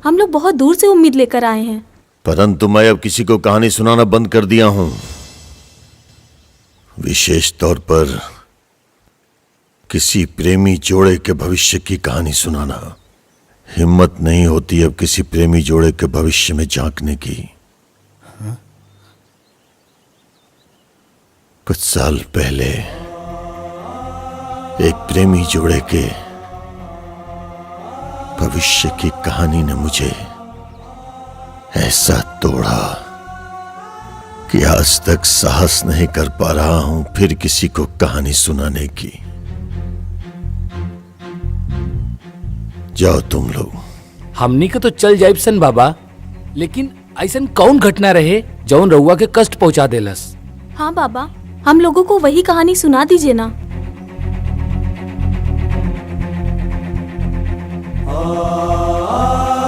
हम लोग बहुत दूर से उम्मीद लेकर आए हैं। परंतु मैं अब किसी को कहानी सुनाना बंद कर दिया हूं, विशेष तौर पर किसी प्रेमी जोड़े के भविष्य की कहानी सुनाना। हिम्मत नहीं होती अब किसी प्रेमी जोड़े के भविष्य में झांकने की। कुछ साल पहले एक प्रेमी जोड़े के भविष्य की कहानी ने मुझे ऐसा तोड़ा कि आज तक साहस नहीं कर पा रहा हूं फिर किसी को कहानी सुनाने की। जाओ तुम लोग। हमनी के तो चल जाइब सन बाबा, लेकिन ऐसन कौन घटना रहे जौन रउआ के कष्ट पहुंचा देलस? हाँ बाबा, हम लोगों को वही कहानी सुना दीजिए ना।